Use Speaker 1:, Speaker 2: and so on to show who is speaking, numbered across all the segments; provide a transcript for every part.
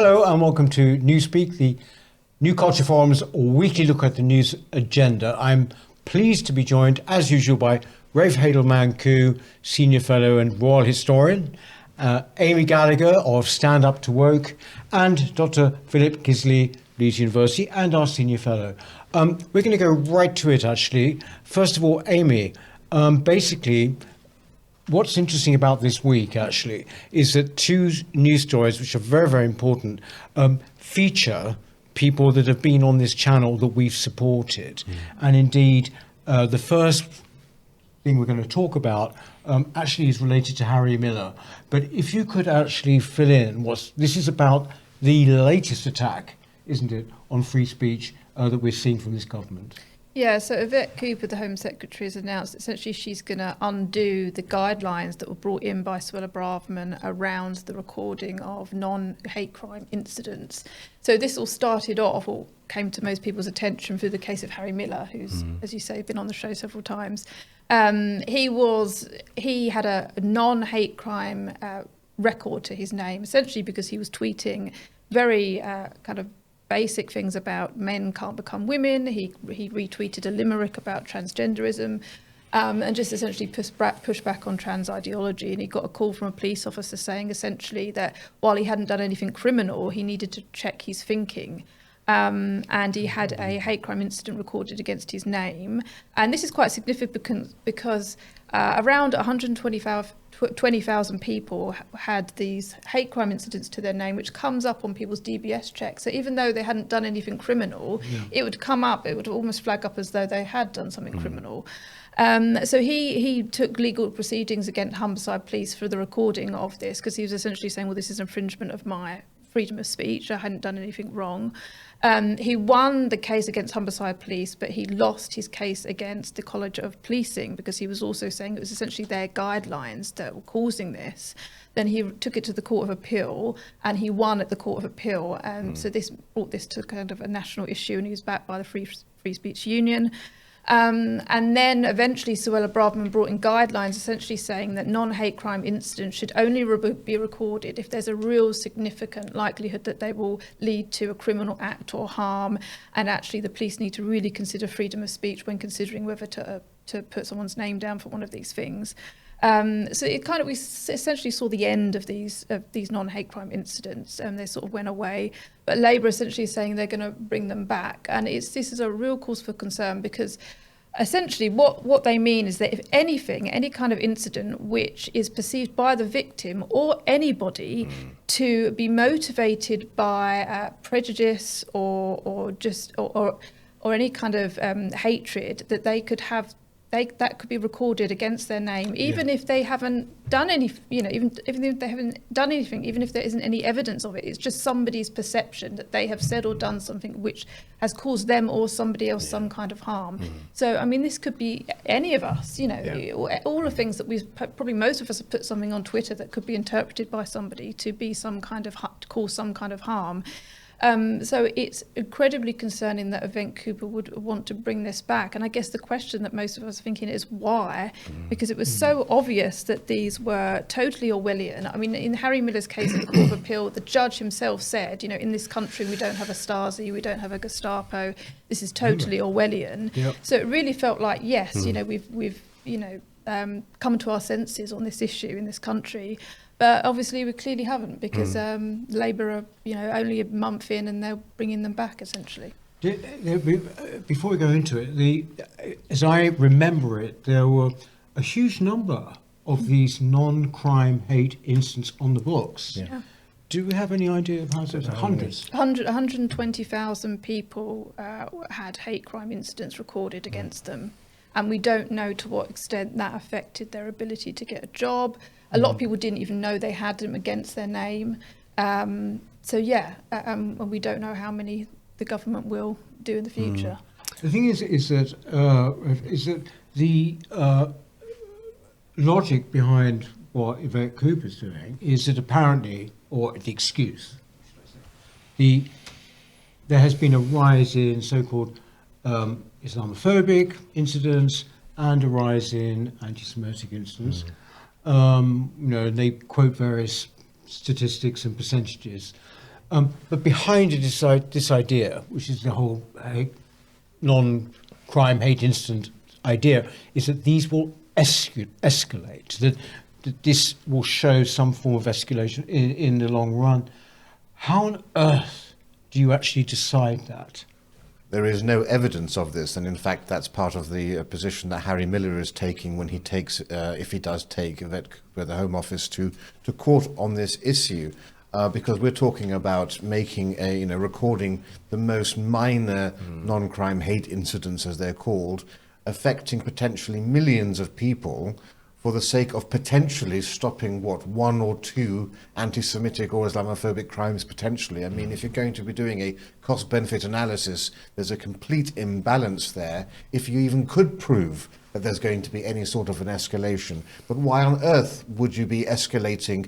Speaker 1: Hello and welcome to Newspeak, the New Culture Forum's weekly look at the news agenda. I'm pleased to be joined, as usual, by Rafe Heydel-Mankoo, Senior Fellow and Royal Historian, Amy Gallagher of Stand Up to Woke, and Dr. Philip Kiszely, Leeds University, and our Senior Fellow. We're going to go right to it, actually. First of all, Amy, basically, what's interesting about this week, actually, is that two news stories, which are very, very important, feature people that have been on this channel that we've supported. And indeed, the first thing we're going to talk about actually is related to Harry Miller. But if you could actually fill in this is about the latest attack, isn't it, on free speech that we're seeing from this government.
Speaker 2: Yeah, so Yvette Cooper, the Home Secretary, has announced essentially she's going to undo the guidelines that were brought in by Suella Braverman around the recording of non-hate crime incidents. So this all started off, or came to most people's attention through the case of Harry Miller, who's, as you say, been on the show several times. He had a non-hate crime record to his name, essentially because he was tweeting very kind of basic things about men can't become women. He retweeted a limerick about transgenderism and just essentially pushed back on trans ideology. And he got a call from a police officer saying essentially that while he hadn't done anything criminal, he needed to check his thinking. And he had a hate crime incident recorded against his name. And this is quite significant because around 120,000 people had these hate crime incidents to their name, which comes up on people's DBS checks. So even though they hadn't done anything criminal, it would come up, it would almost flag up as though they had done something criminal. So he took legal proceedings against Humberside Police for the recording of this, because he was essentially saying, well, this is infringement of my freedom of speech. I hadn't done anything wrong. He won the case against Humberside Police, but he lost his case against the College of Policing because he was also saying it was essentially their guidelines that were causing this. Then he took it to the Court of Appeal and he won at the Court of Appeal. So this brought this to kind of a national issue, and he was backed by the Free Speech Union. And then eventually Suella Braverman brought in guidelines essentially saying that non-hate crime incidents should only be recorded if there's a real significant likelihood that they will lead to a criminal act or harm. And actually the police need to really consider freedom of speech when considering whether to put someone's name down for one of these things. So we essentially saw the end of these non-hate crime incidents, and they sort of went away. But Labour essentially is saying they're going to bring them back, and this is a real cause for concern because essentially what they mean is that if anything, any kind of incident which is perceived by the victim or anybody to be motivated by prejudice or any kind if hatred, that they could have. That could be recorded against their name, even if they haven't done any, even if they haven't done anything, even if there isn't any evidence of it. It's just somebody's perception that they have said or done something which has caused them or somebody else some kind of harm. So, I mean, this could be any of us, all the things that probably most of us have put something on Twitter that could be interpreted by somebody to be to cause some kind of harm. So it's incredibly concerning that Yvette Cooper would want to bring this back. And I guess the question that most of us are thinking is why? Because it was so obvious that these were totally Orwellian. I mean, in Harry Miller's case at the Court of Appeal, the judge himself said, in this country we don't have a Stasi, we don't have a Gestapo. This is totally Orwellian. Yep. So it really felt like, yes, we've come to our senses on this issue in this country. But obviously we clearly haven't, because Labour are, only a month in and they're bringing them back, essentially.
Speaker 1: Before we go into it, as I remember it, there were a huge number of these non-crime hate incidents on the books. Yeah. Do we have any idea of how many? Hundreds?
Speaker 2: 120,000 people had hate crime incidents recorded against them. And we don't know to what extent that affected their ability to get a job. A lot of people didn't even know they had them against their name. And we don't know how many the government will do in the future.
Speaker 1: The thing is that the logic behind what Yvette Cooper's doing is that apparently, or the excuse, there has been a rise in so-called Islamophobic incidents and a rise in anti-Semitic incidents. They quote various statistics and percentages. But behind it is this idea, which is the whole non-crime hate incident idea, is that these will escalate, that this will show some form of escalation in the long run. How on earth do you actually decide that?
Speaker 3: There is no evidence of this, and in fact that's part of the position that Harry Miller is taking when he takes, if he does take the Home Office to court on this issue, because we're talking about making recording the most minor non-crime hate incidents, as they're called, affecting potentially millions of people, for the sake of potentially stopping, one or two anti-Semitic or Islamophobic crimes potentially. I mean, if you're going to be doing a cost-benefit analysis, there's a complete imbalance there, if you even could prove that there's going to be any sort of an escalation. But why on earth would you be escalating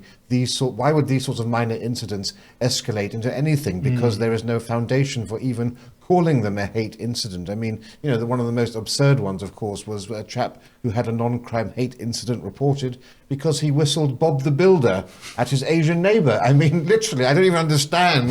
Speaker 3: why would these sorts of minor incidents escalate into anything? Because there is no foundation for even calling them a hate incident. I mean, one of the most absurd ones, of course, was a chap who had a non-crime hate incident reported because he whistled Bob the Builder at his Asian neighbour. I mean, literally, I don't even understand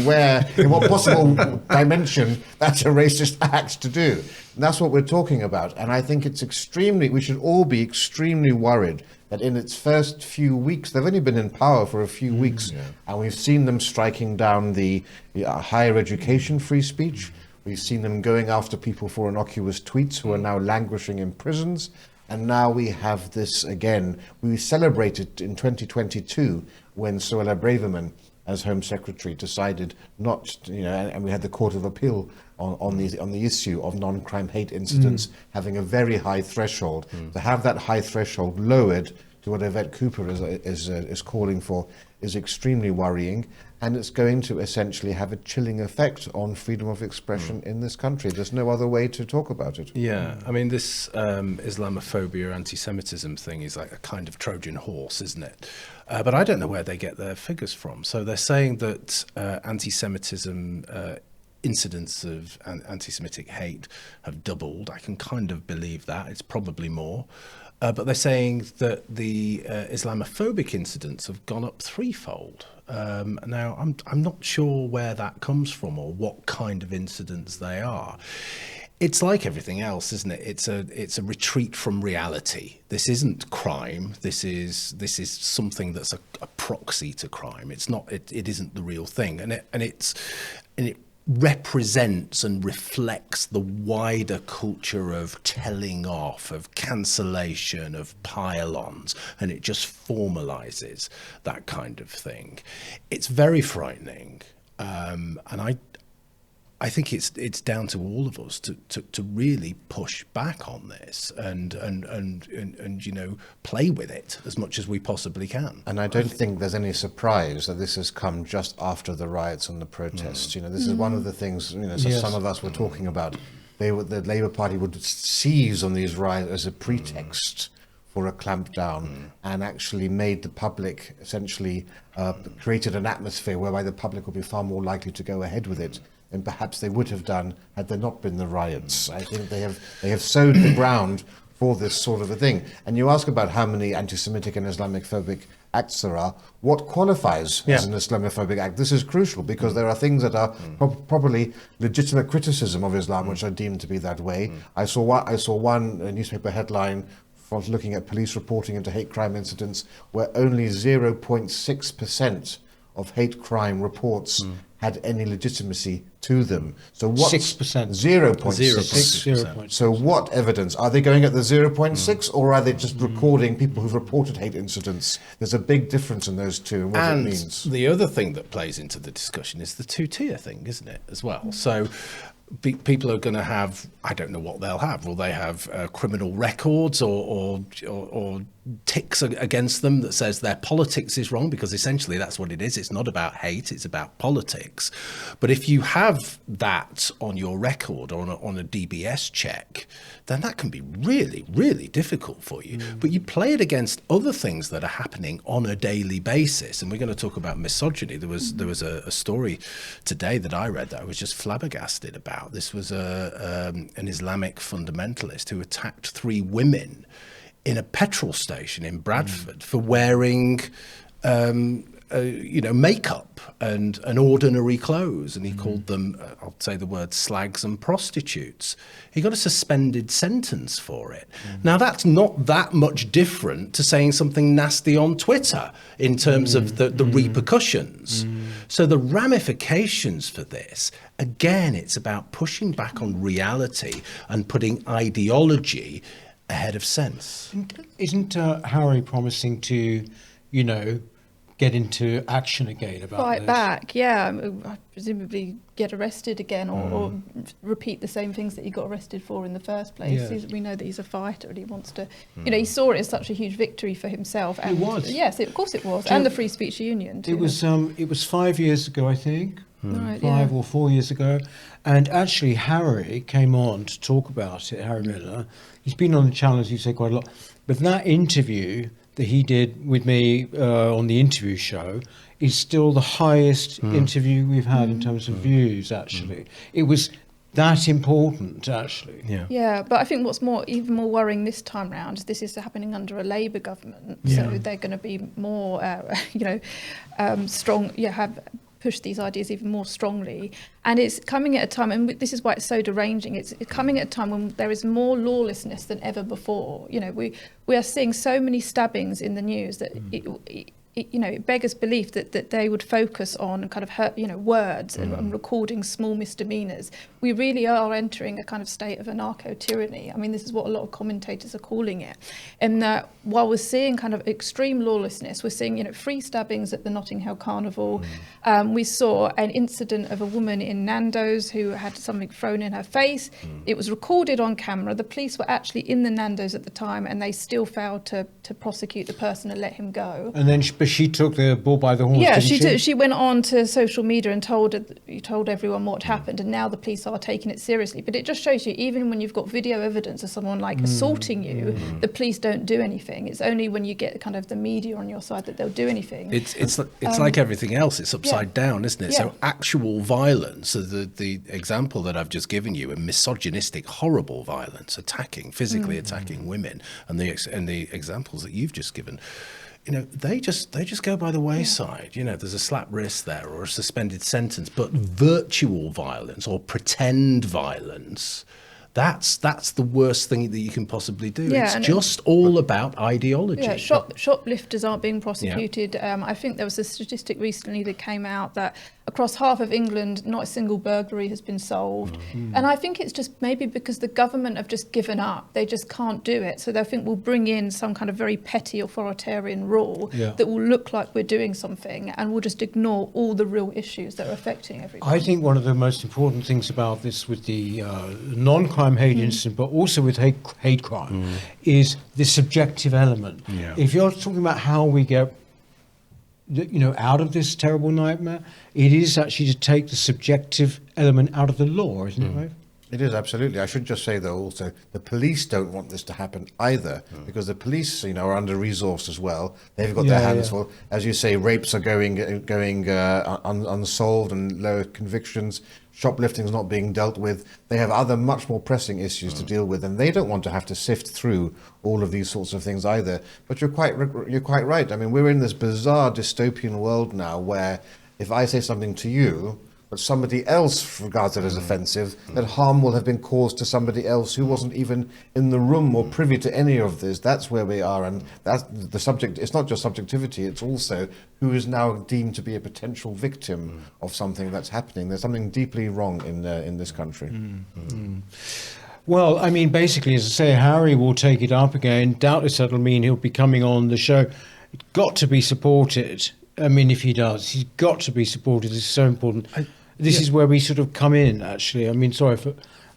Speaker 3: in what possible dimension that's a racist act to do. And that's what we're talking about. And I think we should all be extremely worried that in its first few weeks, they've only been in power for a few weeks, and we've seen them striking down the higher education free speech. We've seen them going after people for innocuous tweets who are now languishing in prisons. And now we have this again. We celebrated in 2022 when Suella Braverman, as Home Secretary, decided not, and we had the Court of Appeal on the issue of non-crime hate incidents having a very high threshold. To have that high threshold lowered to what Yvette Cooper is calling for is extremely worrying. And it's going to essentially have a chilling effect on freedom of expression in this country. There's no other way to talk about it.
Speaker 4: Yeah, I mean, this Islamophobia, anti-Semitism thing is like a kind of Trojan horse, isn't it? But I don't know where they get their figures from. So they're saying that anti-Semitism incidents of anti-Semitic hate have doubled. I can kind of believe that. It's probably more. But they're saying that the Islamophobic incidents have gone up threefold. Now, I'm not sure where that comes from or what kind of incidents they are. It's like everything else, isn't it? It's a retreat from reality. This isn't crime. This is something that's a proxy to crime. It's not. It isn't the real thing, and it represents and reflects the wider culture of telling off, of cancellation, of pile-ons, and it just formalizes that kind of thing. It's very frightening, and I think it's down to all of us to really push back on this and play with it as much as we possibly can.
Speaker 3: And I don't think there's any surprise that this has come just after the riots and the protests. This is one of the things some of us were talking about. The Labour Party would seize on these riots as a pretext for a clampdown, and actually made the public essentially created an atmosphere whereby the public would be far more likely to go ahead with it than perhaps they would have done had there not been the riots. I think they have sowed the ground for this sort of a thing. And you ask about how many anti-Semitic and Islamophobic acts there are. What qualifies as an Islamophobic act? This is crucial, because there are things that are probably legitimate criticism of Islam which are deemed to be that way. I saw one newspaper headline from looking at police reporting into hate crime incidents where only 0.6% of hate crime reports had any legitimacy to them. So what?
Speaker 1: 6%.
Speaker 3: 0.6. So what evidence? Are they going at the 0.6 or are they just recording people who've reported hate incidents? There's a big difference in those two and what it means.
Speaker 4: The other thing that plays into the discussion is the two-tier thing, isn't it, as well? So people are going to have, I don't know what they'll have. Will they have criminal records or ticks against them that says their politics is wrong? Because essentially that's what it is. It's not about hate, it's about politics. But if you have that on your record or on a DBS check, then that can be really, really difficult for you. But you play it against other things that are happening on a daily basis. And we're going to talk about misogyny. There was a story today that I read that I was just flabbergasted about. This was an Islamic fundamentalist who attacked 3 women in a petrol station in Bradford for wearing makeup and ordinary clothes, and he called them, I'll say the word, slags and prostitutes. He got a suspended sentence for it. Now, that's not that much different to saying something nasty on Twitter in terms of the repercussions. So the ramifications for this, again, it's about pushing back on reality and putting ideology ahead of sense.
Speaker 1: Isn't Harry promising to, get into action again about
Speaker 2: Fight
Speaker 1: this?
Speaker 2: back, yeah. Presumably get arrested again or repeat the same things that he got arrested for in the first place.
Speaker 1: Yes.
Speaker 2: We know that he's a fighter and he wants to, he saw it as such a huge victory for himself. And
Speaker 1: It was.
Speaker 2: Yes, of course it was. And the Free Speech Union too.
Speaker 1: It was 5 years ago, I think.
Speaker 2: Right,
Speaker 1: 5 or 4 years ago. And actually, Harry came on to talk about it, Harry Miller. He's been on the channel, as you say, quite a lot. But that interview that he did with me on the interview show is still the highest interview we've had in terms of views, actually. It was that important, actually.
Speaker 2: Yeah, but I think what's even more worrying this time round is this is happening under a Labour government.
Speaker 1: Yeah.
Speaker 2: So they're going to be more, strong, have push these ideas even more strongly. And it's coming at a time, and this is why it's so deranging, it's coming at a time when there is more lawlessness than ever before. We are seeing so many stabbings in the news that it beggars belief that they would focus on kind of words and recording small misdemeanors. We really are entering a kind of state of anarcho-tyranny. I mean, this is what a lot of commentators are calling it. And while we're seeing kind of extreme lawlessness, we're seeing, free stabbings at the Notting Hill Carnival. We saw an incident of a woman in Nando's who had something thrown in her face. It was recorded on camera. The police were actually in the Nando's at the time, and they still failed to prosecute the person and let him go.
Speaker 1: And then but she took the bull by the horns,
Speaker 2: Yeah,
Speaker 1: didn't
Speaker 2: she went on to social media and told everyone what happened, and now the police are taking it seriously. But it just shows you, even when you've got video evidence of someone assaulting you, the police don't do anything. It's only when you get kind of the media on your side that they'll do anything.
Speaker 4: It's like everything else. It's upside down, isn't it?
Speaker 2: Yeah.
Speaker 4: So actual violence, so the example that I've just given you, a misogynistic, horrible violence, physically attacking women, and the examples that you've just given, they just go by the wayside. There's a slap wrist there or a suspended sentence, but virtual violence or pretend violence, that's the worst thing that you can possibly do.
Speaker 2: Yeah,
Speaker 4: it's just all about ideology.
Speaker 2: Yeah, shoplifters aren't being prosecuted. I think there was a statistic recently that came out that across half of England, not a single burglary has been solved. And I think it's just maybe because the government have just given up. They just can't do it. So they think we'll bring in some kind of very petty authoritarian rule that will look like we're doing something, and we'll just ignore all the real issues that are affecting everybody.
Speaker 1: I think one of the most important things about this with the non-crime hate incident, but also with hate crime, is the subjective element.
Speaker 4: Yeah.
Speaker 1: If you're talking about how we get out of this terrible nightmare, it is actually to take the subjective element out of the law, isn't it, Rafe?
Speaker 3: It is, absolutely. I should just say, though, also, the police don't want this to happen either, because the police, are under-resourced as well. They've got their hands full. As you say, rapes are going unsolved and low convictions. Shoplifting's not being dealt with. They have other much more pressing issues to deal with, and they don't want to have to sift through all of these sorts of things either. But you're quite right. I mean, we're in this bizarre dystopian world now where if I say something to you, but somebody else regards it as offensive, that harm will have been caused to somebody else who wasn't even in the room or privy to any of this. That's where we are, and that's the subject. It's not just subjectivity, it's also who is now deemed to be a potential victim of something that's happening. There's something deeply wrong in this country.
Speaker 1: Well, I mean, basically, as I say, Harry will take it up again. Doubtless that'll mean he'll be coming on the show. It's got to be supported. I mean, if he does, he's got to be supported. This is so important. This is where we sort of come in, actually. I mean,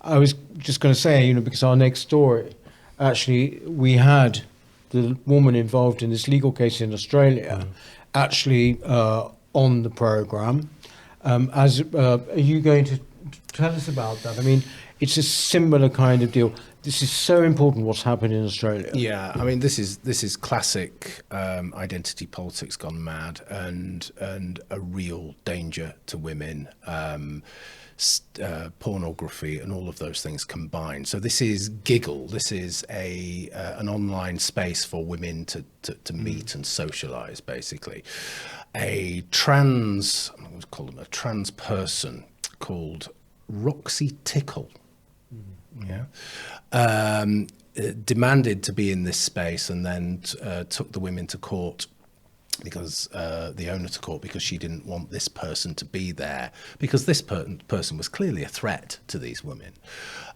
Speaker 1: I was just going to say, because our next story, actually, we had the woman involved in this legal case in Australia actually on the programme. Are you going to tell us about that? I mean, it's a similar kind of deal. This is so important what's happened in Australia.
Speaker 4: Yeah, I mean, this is classic identity politics gone mad, and a real danger to women. Pornography and all of those things combined. So this is Giggle. This is an online space for women to meet and socialise, basically. I'm going to call them a trans person called Roxy Tickle. Demanded to be in this space, and then took the women to court, because the owner to court, because she didn't want this person to be there, because this person was clearly a threat to these women.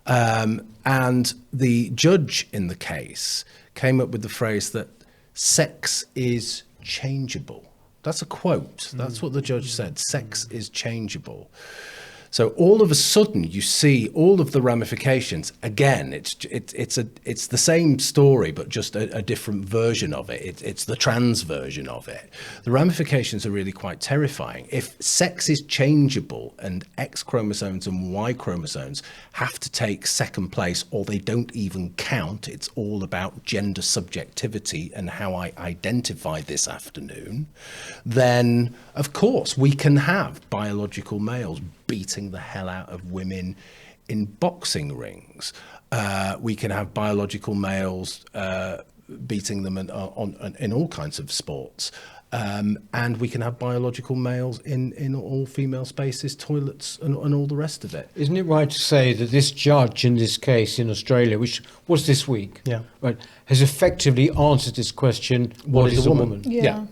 Speaker 4: And the judge in the case came up with the phrase that sex is changeable. That's a quote. That's what the judge said. Sex is changeable. So all of a sudden, you see all of the ramifications. Again, it's the same story, but just a different version of it. It's the trans version of it. The ramifications are really quite terrifying. If sex is changeable and X chromosomes and Y chromosomes have to take second place, or they don't even count, it's all about gender subjectivity and how I identify this afternoon, then of course we can have biological males beating the hell out of women in boxing rings. We can have biological males beating them in all kinds of sports. And we can have biological males in all female spaces, toilets, and all the rest of it.
Speaker 1: Isn't it right to say that this judge in this case in Australia, which was this week, right, has effectively answered this question, what is a woman?
Speaker 2: Yeah.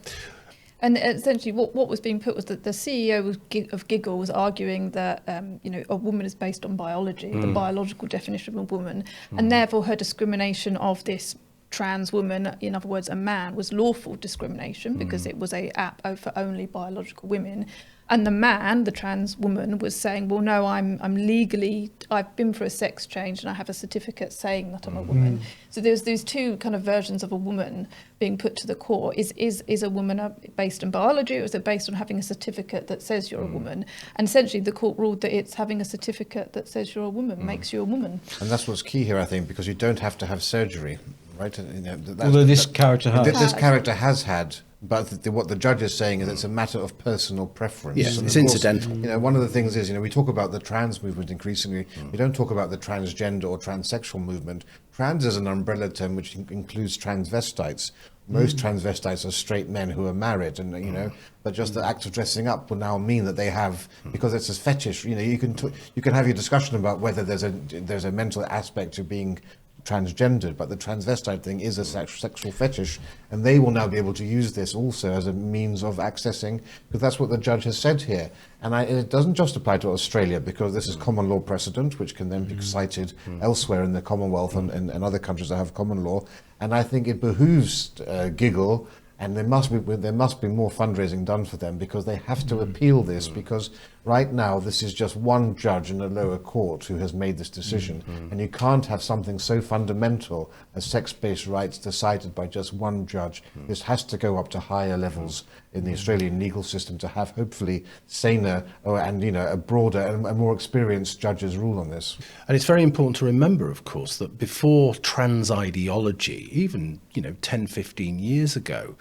Speaker 2: And essentially, what was being put was that the CEO of Giggle was arguing that a woman is based on biology, the biological definition of a woman, and therefore her discrimination of this trans woman, in other words, a man, was lawful discrimination because it was a app for only biological women. And the man, the trans woman, was saying, well, no, I'm legally, I've been for a sex change and I have a certificate saying that I'm a woman. So there's these two kind of versions of a woman being put to the court. Is a woman based on biology, or is it based on having a certificate that says you're a woman? And essentially the court ruled that it's having a certificate that says you're a woman makes you a woman.
Speaker 3: And that's what's key here, I think, because you don't have to have surgery, right?
Speaker 1: Although this character has.
Speaker 3: This character has had. But what the judge is saying is it's a matter of personal preference.
Speaker 4: Yes,
Speaker 3: and
Speaker 4: it's
Speaker 3: of course,
Speaker 4: incidental.
Speaker 3: One of the things is, we talk about the trans movement increasingly. We don't talk about the transgender or transsexual movement. Trans is an umbrella term which includes transvestites. Most transvestites are straight men who are married, and but just the act of dressing up will now mean that they have, because it's a fetish. You can have your discussion about whether there's a mental aspect to being transgendered, but the transvestite thing is a sexual fetish, and they will now be able to use this also as a means of accessing, because that's what the judge has said here. And it doesn't just apply to Australia, because this is common law precedent, which can then be cited elsewhere in the Commonwealth and other countries that have common law. And I think it behooves Giggle, and there must be more fundraising done for them, because they have to appeal this, because right now this is just one judge in a lower court who has made this decision, and you can't have something so fundamental as sex-based rights decided by just one judge. This has to go up to higher levels in the Australian legal system to have hopefully saner and a broader and more experienced judges rule on this.
Speaker 4: And it's very important to remember, of course, that before trans ideology, even 10, 15 years ago,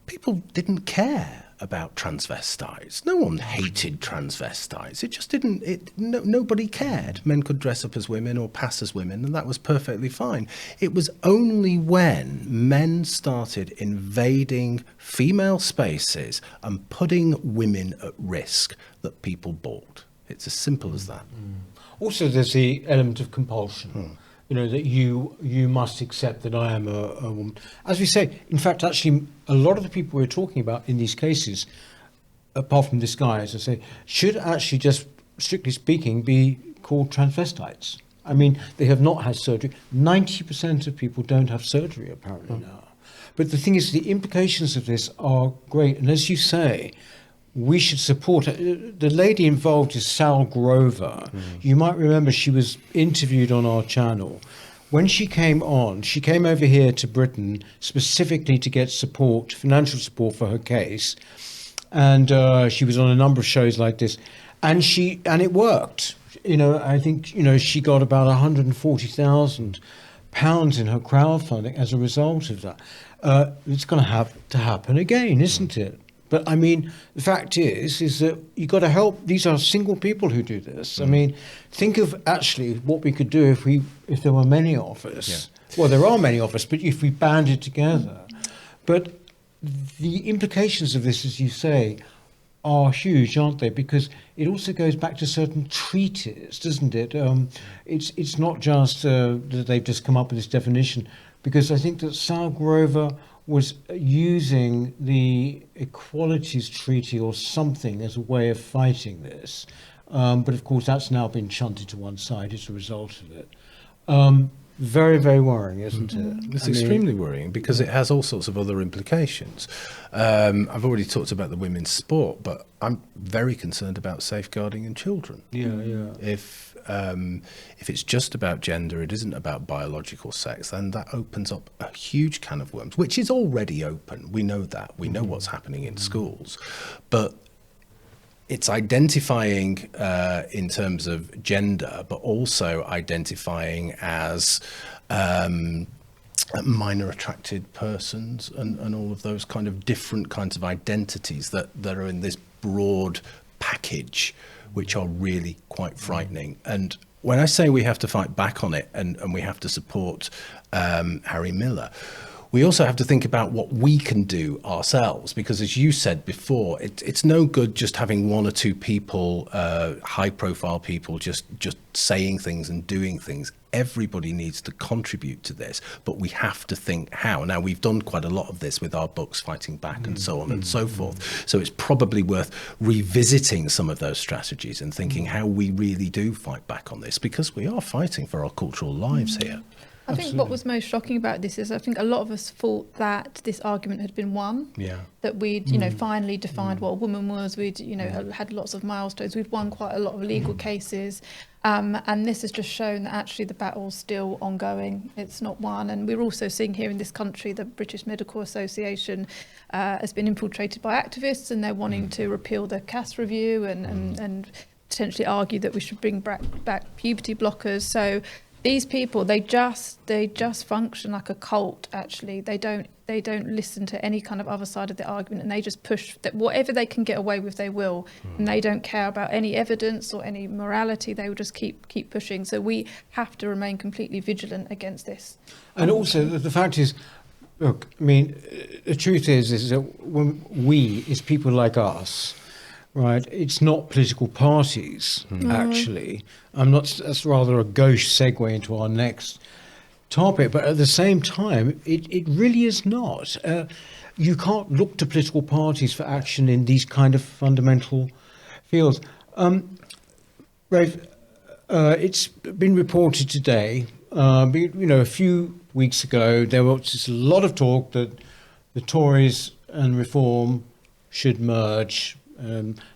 Speaker 4: people didn't care about transvestites. No one hated transvestites. It just didn't. Nobody cared. Men could dress up as women or pass as women, and that was perfectly fine. It was only when men started invading female spaces and putting women at risk that people balked. It's as simple as that.
Speaker 1: Also, there's the element of compulsion. That you must accept that I am a woman. As we say, in fact, actually, a lot of the people we're talking about in these cases, apart from this guy, as I say, should actually just, strictly speaking, be called transvestites. I mean, they have not had surgery. 90% of people don't have surgery, apparently, now. But the thing is, the implications of this are great. And as you say, we should support her. The lady involved is Sal Grover. You might remember she was interviewed on our channel. When she came on, she came over here to Britain specifically to get support, financial support for her case. And she was on a number of shows like this. and it worked. I think she got about £140,000 in her crowdfunding as a result of that. It's going to have to happen again, isn't it? But I mean, the fact is that you've got to help. These are single people who do this. I mean, think of actually what we could do if there were many of us. Yeah. Well, there are many of us, but if we banded together. But the implications of this, as you say, are huge, aren't they? Because it also goes back to certain treaties, doesn't it? It's not just that they've just come up with this definition, because I think that Sal Grover was using the Equalities Treaty or something as a way of fighting this. But of course, that's now been shunted to one side as a result of it. Very, very worrying, isn't it?
Speaker 4: It's extremely worrying because it has all sorts of other implications. I've already talked about the women's sport, but I'm very concerned about safeguarding in children.
Speaker 1: Yeah.
Speaker 4: If it's just about gender, it isn't about biological sex, then that opens up a huge can of worms, which is already open. We know that. We know what's happening in schools. But it's identifying in terms of gender, but also identifying as minor attracted persons and all of those kind of different kinds of identities that are in this broad package, which are really quite frightening. And when I say we have to fight back on it and we have to support Harry Miller, we also have to think about what we can do ourselves, because as you said before, it's no good just having one or two people, high-profile people, just saying things and doing things. Everybody needs to contribute to this, but we have to think how. Now, we've done quite a lot of this with our books, Fighting Back and so on and so forth. So it's probably worth revisiting some of those strategies and thinking how we really do fight back on this, because we are fighting for our cultural lives here.
Speaker 2: I think what was most shocking about this is I think a lot of us thought that this argument had been won.
Speaker 4: Yeah.
Speaker 2: That we'd, finally defined what a woman was. We'd, had lots of milestones. We've won quite a lot of legal cases. And this has just shown that actually the battle's still ongoing. It's not won. And we're also seeing here in this country, the British Medical Association has been infiltrated by activists, and they're wanting to repeal the Cass review and potentially argue that we should bring back puberty blockers. So these people, they just function like a cult. Actually, they don't listen to any kind of other side of the argument, and they just push that whatever they can get away with, they will, and they don't care about any evidence or any morality. They will just keep pushing. So we have to remain completely vigilant against this.
Speaker 1: And also, the fact is, look, I mean, the truth is that when it's people like us. Right, it's not political parties, actually. That's rather a gauche segue into our next topic, but at the same time, it really is not. You can't look to political parties for action in these kind of fundamental fields. Rafe, it's been reported today, a few weeks ago, there was just a lot of talk that the Tories and Reform should merge.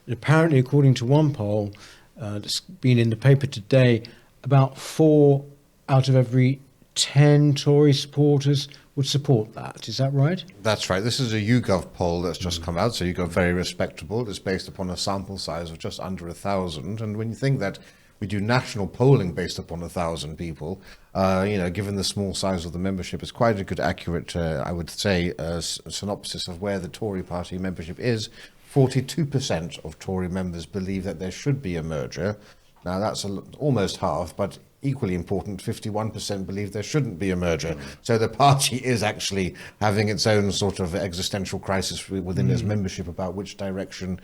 Speaker 1: Apparently, according to one poll that's been in the paper today, about 4 out of every 10 Tory supporters would support that. Is that right?
Speaker 3: That's right. This is a YouGov poll that's just come out, so YouGov very respectable. It's based upon a sample size of just under 1,000. And when you think that we do national polling based upon 1,000 people, given the small size of the membership, it's quite a good, accurate, I would say, synopsis of where the Tory party membership is. 42% of Tory members believe that there should be a merger. Now, that's almost half, but equally important, 51% believe there shouldn't be a merger. So the party is actually having its own sort of existential crisis within its membership about which direction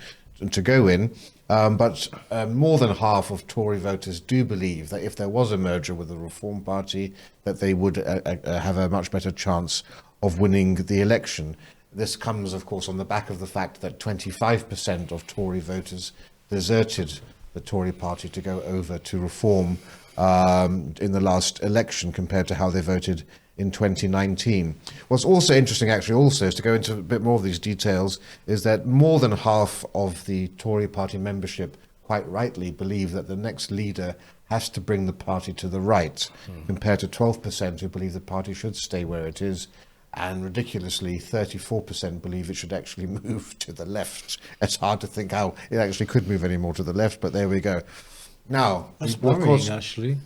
Speaker 3: to go in. But more than half of Tory voters do believe that if there was a merger with the Reform Party, that they would have a much better chance of winning the election. This comes, of course, on the back of the fact that 25% of Tory voters deserted the Tory party to go over to Reform in the last election compared to how they voted in 2019. What's also interesting, actually, is to go into a bit more of these details, is that more than half of the Tory party membership, quite rightly, believe that the next leader has to bring the party to the right, compared to 12% who believe the party should stay where it is. and ridiculously 34% believe it should actually move to the left. It's hard to think how it actually could move any more to the left, but there we go. Now,
Speaker 1: That's
Speaker 3: of
Speaker 1: worrying,
Speaker 3: course,
Speaker 1: actually.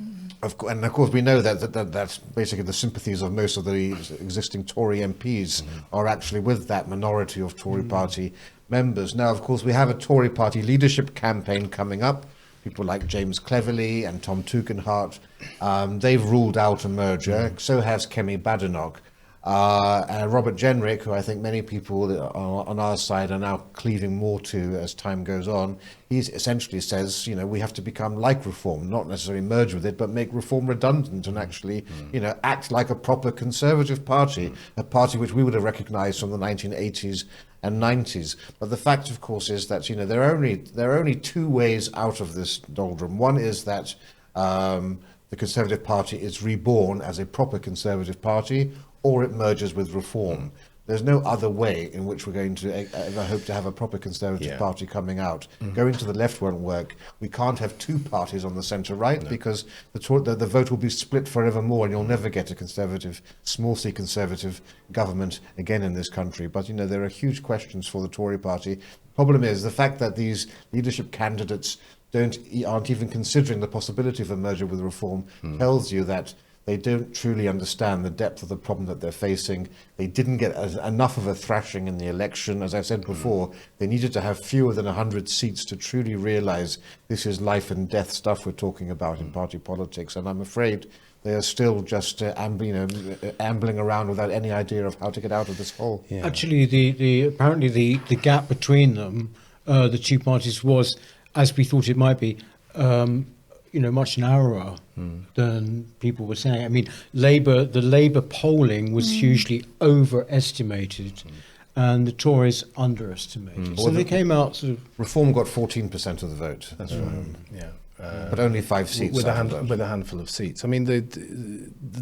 Speaker 3: and of course we know that's basically the sympathies of most of the existing Tory MPs are actually with that minority of Tory party members. Now, of course, we have a Tory party leadership campaign coming up. People like James Cleverly and Tom Tugendhat, they've ruled out a merger. So has Kemi Badenoch. And Robert Jenrick, who I think many people on our side are now cleaving more to as time goes on, he essentially says, we have to become like Reform, not necessarily merge with it, but make Reform redundant and actually, act like a proper Conservative party, a party which we would have recognised from the 1980s and 90s. But the fact, of course, is that there are only two ways out of this doldrum. One is that the Conservative Party is reborn as a proper Conservative party, or it merges with Reform. There's no other way in which we're going to ever hope to have a proper Conservative party coming out. Going to the left won't work. We can't have two parties on the centre-right because the vote will be split forevermore, and you'll never get a Conservative, small c Conservative government again in this country. But, there are huge questions for the Tory party. Problem is the fact that these leadership candidates aren't even considering the possibility of a merger with Reform tells you that they don't truly understand the depth of the problem that they're facing. They didn't get enough of a thrashing in the election. As I said before, they needed to have fewer than 100 seats to truly realise this is life and death stuff we're talking about in party politics. And I'm afraid they are still just ambling around without any idea of how to get out of this hole.
Speaker 1: Yeah. Actually, apparently the gap between them, the two parties, was, as we thought it might be, much narrower than people were saying. I mean, the Labour polling was hugely overestimated, and the Tories underestimated. So they came out sort of.
Speaker 3: Reform got 14% of the vote.
Speaker 4: That's right. Yeah.
Speaker 3: But only 5 seats.
Speaker 4: With a handful of seats. I mean, the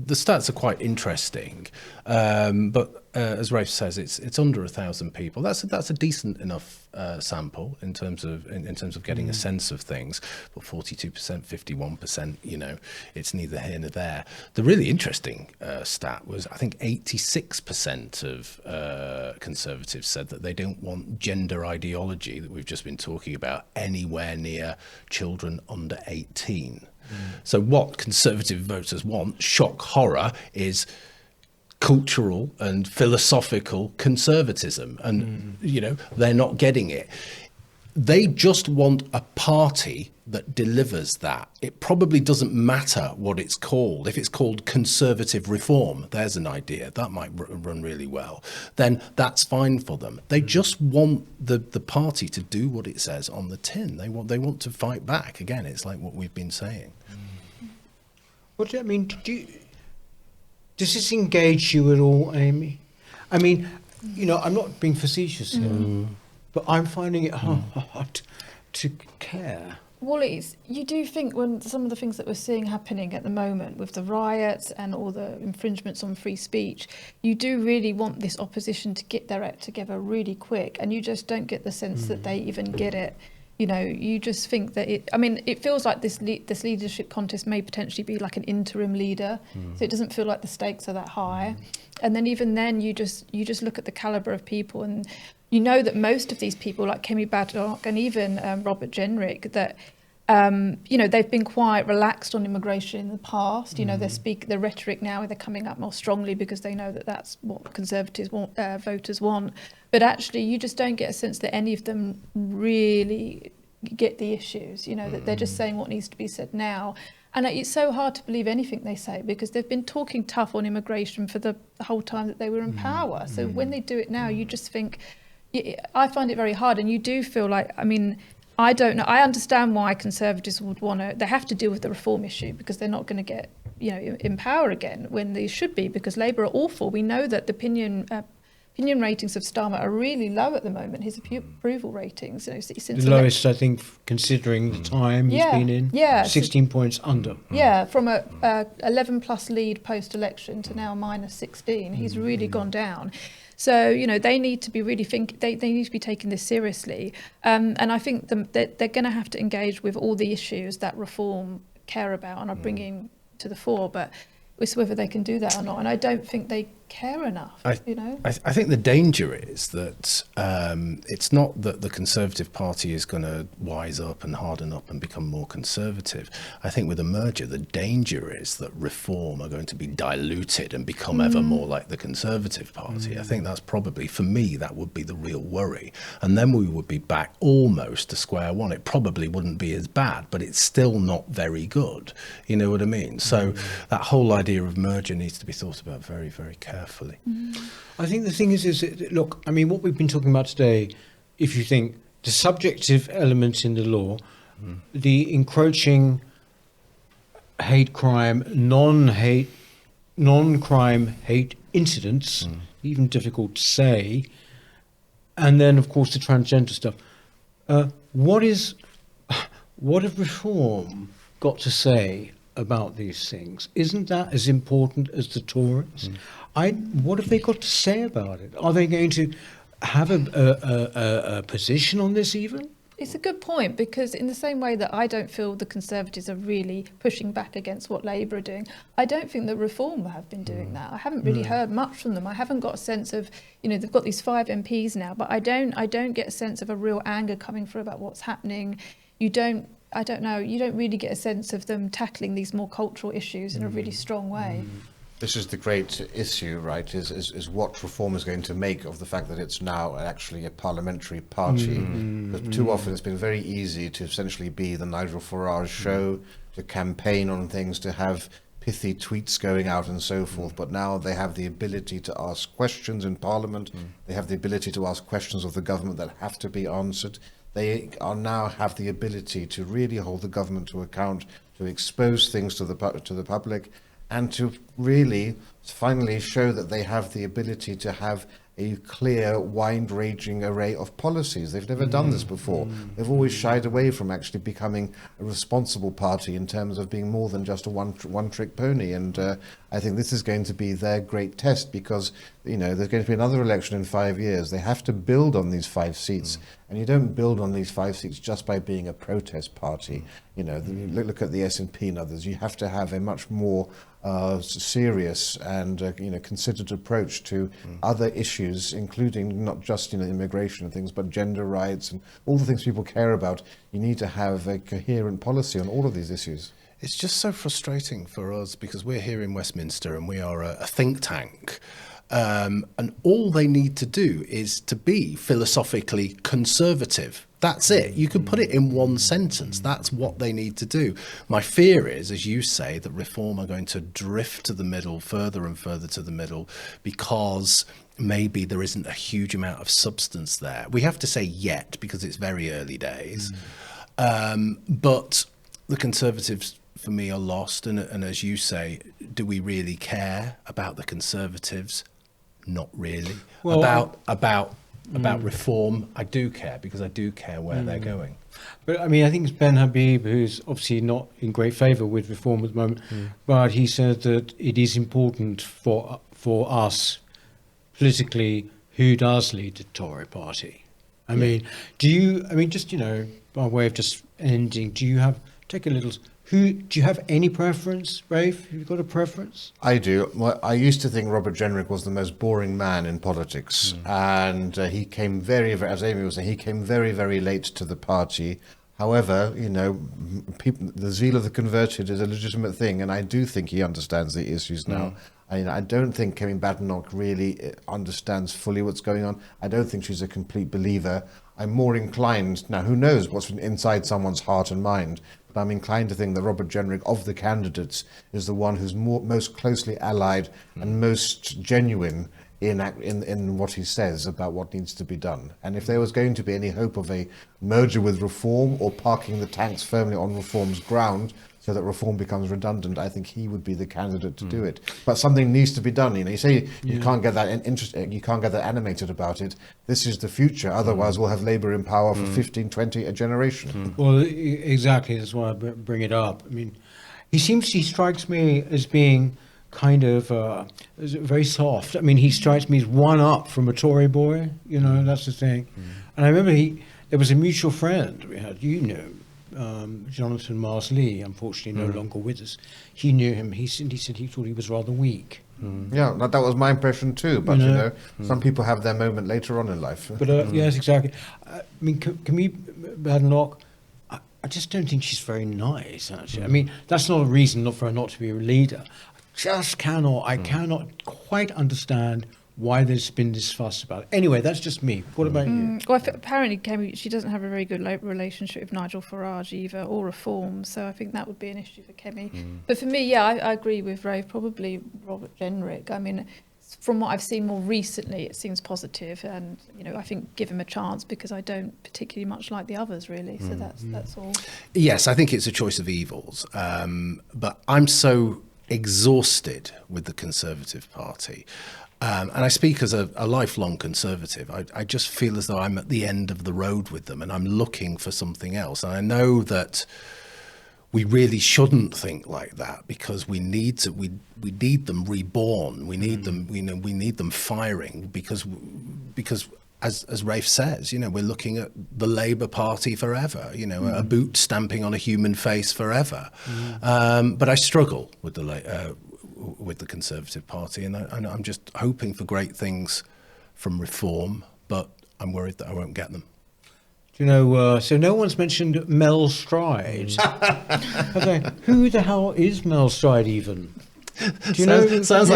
Speaker 4: stats are quite interesting, but as Rafe says, it's under 1,000 people. That's a decent enough sample in terms of getting a sense of things. But 42%, 51%, it's neither here nor there. The really interesting stat was, I think 86% of Conservatives said that they don't want gender ideology that we've just been talking about anywhere near children under 18. So what Conservative voters want, shock horror, is cultural and philosophical conservatism, and they're not getting it. They just want a party that delivers that. It probably doesn't matter what it's called. If it's called Conservative Reform, there's an idea that might run really well, then that's fine for them. They just want the party to do what it says on the tin. They want to fight back. Again, it's like what we've been saying.
Speaker 1: What do you mean? Does this engage you at all, Amy? I mean, I'm not being facetious here, but I'm finding it hard to care.
Speaker 2: Well, you do think when some of the things that we're seeing happening at the moment with the riots and all the infringements on free speech, you do really want this opposition to get their act together really quick, and you just don't get the sense that they even get it. You just think that it feels like this leadership contest may potentially be like an interim leader, so it doesn't feel like the stakes are that high. And then even then, you just look at the calibre of people, and that most of these people, like Kemi Badenoch and even Robert Jenrick, that they've been quite relaxed on immigration in the past. The rhetoric now, they're coming up more strongly because they know that that's what Conservatives voters want. But actually, you just don't get a sense that any of them really get the issues, that they're just saying what needs to be said now. And it's so hard to believe anything they say because they've been talking tough on immigration for the whole time that they were in power. So when they do it now, you just think, I find it very hard. And you do feel like, I don't know. I understand why Conservatives would they have to deal with the reform issue because they're not going to get, in power again when they should be, because Labour are awful. We know that the opinion ratings of Starmer are really low at the moment. His approval ratings, since
Speaker 1: the lowest, I think, considering the time he's been in. Yeah, 16 points under.
Speaker 2: Yeah, from a 11 plus lead post-election to now minus 16. He's really gone down. So, they need to be really they need to be taking this seriously. And I think that they're going to have to engage with all the issues that Reform care about and are bringing to the fore. But it's whether they can do that or not. And I don't think they care enough,
Speaker 4: I think the danger is that it's not that the Conservative Party is going to wise up and harden up and become more conservative. I think with a merger, the danger is that Reform are going to be diluted and become ever more like the Conservative Party. I think that's probably, for me, that would be the real worry. And then we would be back almost to square one. It probably wouldn't be as bad, but it's still not very good. You know what I mean? So that whole idea of merger needs to be thought about very, very carefully.
Speaker 1: I think the thing is look, I mean, what we've been talking about today, if you think the subjective elements in the law, the encroaching hate crime, non-crime hate incidents, even difficult to say, and then of course the transgender stuff. What have Reform got to say about these things? Isn't that as important as the Tories? What have they got to say about it? Are they going to have a position on this even?
Speaker 2: It's a good point, because in the same way that I don't feel the Conservatives are really pushing back against what Labour are doing, I don't think that Reform have been doing that. I haven't really heard much from them. I haven't got a sense of, they've got these 5 MPs now, but I don't get a sense of a real anger coming through about what's happening. I don't know, you don't really get a sense of them tackling these more cultural issues in a really strong way.
Speaker 3: This is the great issue, right, is what Reform is going to make of the fact that it's now actually a parliamentary party. But too often it's been very easy to essentially be the Nigel Farage show, to campaign on things, to have pithy tweets going out and so forth. But now they have the ability to ask questions in Parliament. They have the ability to ask questions of the government that have to be answered. They are now have the ability to really hold the government to account, to expose things to the public, and to really finally show that they have the ability to have a clear, wide-ranging array of policies. They've never done this before. They've always shied away from actually becoming a responsible party in terms of being more than just a one-trick pony. And I think this is going to be their great test, because there's going to be another election in 5 years. They have to build on these 5 seats, and you don't build on these 5 seats just by being a protest party. Look at the SNP and others. You have to have a much more serious and considered approach to other issues, including not just immigration and things, but gender rights and all the things people care about. You need to have a coherent policy on all of these issues.
Speaker 4: It's just so frustrating for us, because we're here in Westminster and we are a think tank. And all they need to do is to be philosophically conservative. That's it. You can put it in one sentence. That's what they need to do. My fear is, as you say, that Reform are going to drift to the middle, further and further to the middle, because maybe there isn't a huge amount of substance there. We have to say yet, because it's very early days. But the Conservatives, for me, are lost. And as you say, do we really care about the Conservatives? Not really. Well, about Reform, I do care, because I do care where they're going.
Speaker 1: But I mean, I think it's Ben Habib, who's obviously not in great favour with Reform at the moment, but he said that it is important for us politically who does lead the Tory party. I mean, just by way of just ending, do you have any preference, Rafe? Have you got a preference?
Speaker 3: I do. Well, I used to think Robert Jenrick was the most boring man in politics, and he came very, very, as Amy was saying, he came very, very late to the party. However, the zeal of the converted is a legitimate thing, and I do think he understands the issues now. I don't think Kemi Badenoch really understands fully what's going on. I don't think she's a complete believer. I'm more inclined, now who knows what's inside someone's heart and mind, but I'm inclined to think that Robert Jenrick, of the candidates, is the one who's most closely allied and most genuine in what he says about what needs to be done. And if there was going to be any hope of a merger with Reform, or parking the tanks firmly on Reform's ground so that Reform becomes redundant, I think he would be the candidate to do it. But something needs to be done. You say you can't get that interesting, you can't get that animated about it. This is the future. Otherwise, we'll have Labour in power for 15, 20, a generation.
Speaker 1: Well, exactly. That's why I bring it up. I mean, he strikes me as being kind of very soft. I mean, he strikes me as one up from a Tory boy. That's the thing. And I remember there was a mutual friend we had. Jonathan Mars-Lee, unfortunately no longer with us. He knew him. He said he thought he was rather weak.
Speaker 3: Yeah, that was my impression too. But some people have their moment later on in life.
Speaker 1: But yes, exactly. I mean, Camille Badenoch, I just don't think she's very nice, actually. I mean, that's not a reason not for her not to be a leader. I cannot quite understand why there's been this fuss about it. Anyway, that's just me. What about you?
Speaker 2: Well, apparently she doesn't have a very good relationship with Nigel Farage either, or Reform, so I think that would be an issue for Kemi. But for me, yeah, I agree with Rafe, probably Robert Jenrick. I mean, from what I've seen more recently, it seems positive, and I think give him a chance, because I don't particularly much like the others, really. So that's all.
Speaker 4: Yes, I think it's a choice of evils, but I'm so exhausted with the Conservative Party. And I speak as a lifelong Conservative. I just feel as though I'm at the end of the road with them, and I'm looking for something else. And I know that we really shouldn't think like that, because we need them reborn. We need them, we need them firing, because as Rafe says, we're looking at the Labour Party forever. A boot stamping on a human face forever. But I struggle with the Conservative Party, and I'm just hoping for great things from Reform, but I'm worried that I won't get them.
Speaker 1: So no one's mentioned Mel Stride. Who the hell is Mel Stride even?
Speaker 4: Sounds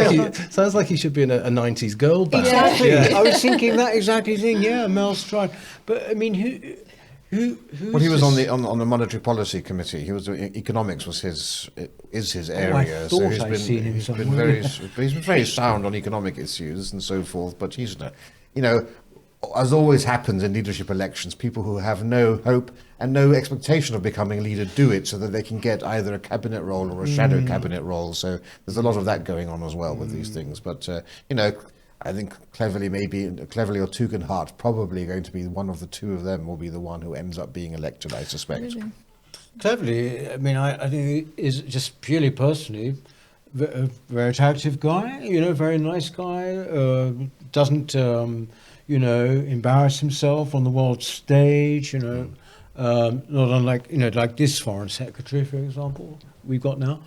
Speaker 4: like he should be in a 90s girl band.
Speaker 1: Exactly. Yeah. I was thinking that exactly thing. Yeah, Mel Stride. But I mean, who?
Speaker 3: Well, he was on the Monetary Policy Committee. He was economics is his area.
Speaker 1: I thought I'd seen him somewhere.
Speaker 3: He's been very sound on economic issues and so forth. But he's as always happens in leadership elections, people who have no hope and no expectation of becoming leader do it so that they can get either a cabinet role or a shadow cabinet role. So there's a lot of that going on as well with these things. But I think cleverly or Tugendhat, probably going to be one of the two of them will be the one who ends up being elected, I suspect.
Speaker 2: Really?
Speaker 1: Cleverly, I mean, I think he is just purely personally a very attractive guy, very nice guy, doesn't, embarrass himself on the world stage, not unlike, like this foreign secretary, for example, we've got now.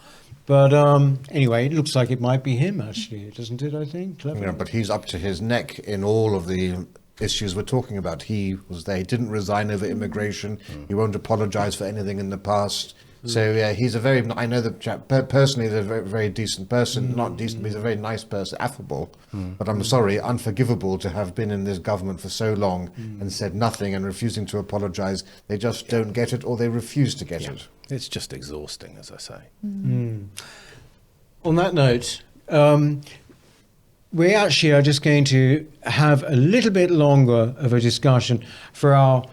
Speaker 1: But anyway, it looks like it might be him, actually, doesn't it, I think?
Speaker 3: But he's up to his neck in all of the issues we're talking about. He was there. He didn't resign over immigration. He won't apologise for anything in the past. So, yeah, he's I know the chap personally, he's a very, very decent person. Not decent, but he's a very nice person, affable. But I'm sorry, unforgivable to have been in this government for so long and said nothing and refusing to apologise. They just don't get it, or they refuse to get it.
Speaker 4: It's just exhausting, as I say.
Speaker 1: On that note, we actually are just going to have a little bit longer of a discussion for our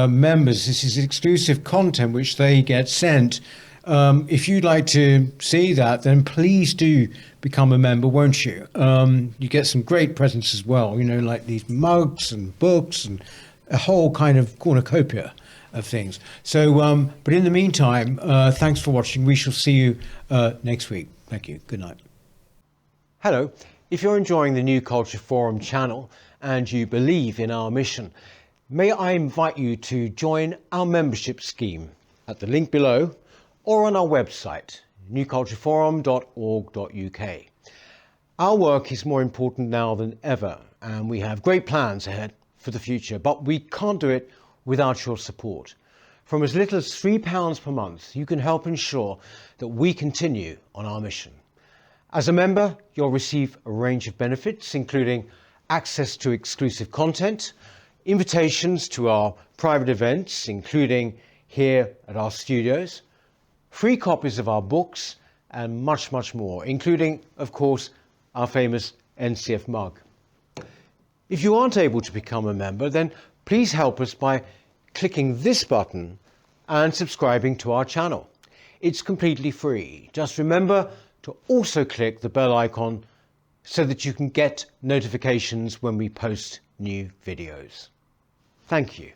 Speaker 1: members. This is exclusive content which they get sent. If you'd like to see that, then please do become a member, won't you? You get some great presents as well, like these mugs and books and a whole kind of cornucopia of things. So, but in the meantime, thanks for watching. We shall see you next week. Thank you. Good night. Hello. If you're enjoying the New Culture Forum channel and you believe in our mission, may I invite you to join our membership scheme at the link below or on our website, newcultureforum.org.uk. Our work is more important now than ever, and we have great plans ahead for the future, but we can't do it without your support. From as little as £3 per month, you can help ensure that we continue on our mission. As a member, you'll receive a range of benefits, including access to exclusive content, invitations to our private events, including here at our studios, free copies of our books, and much, much more, including, of course, our famous NCF mug. If you aren't able to become a member, then please help us by clicking this button and subscribing to our channel. It's completely free. Just remember to also click the bell icon so that you can get notifications when we post new videos. Thank you.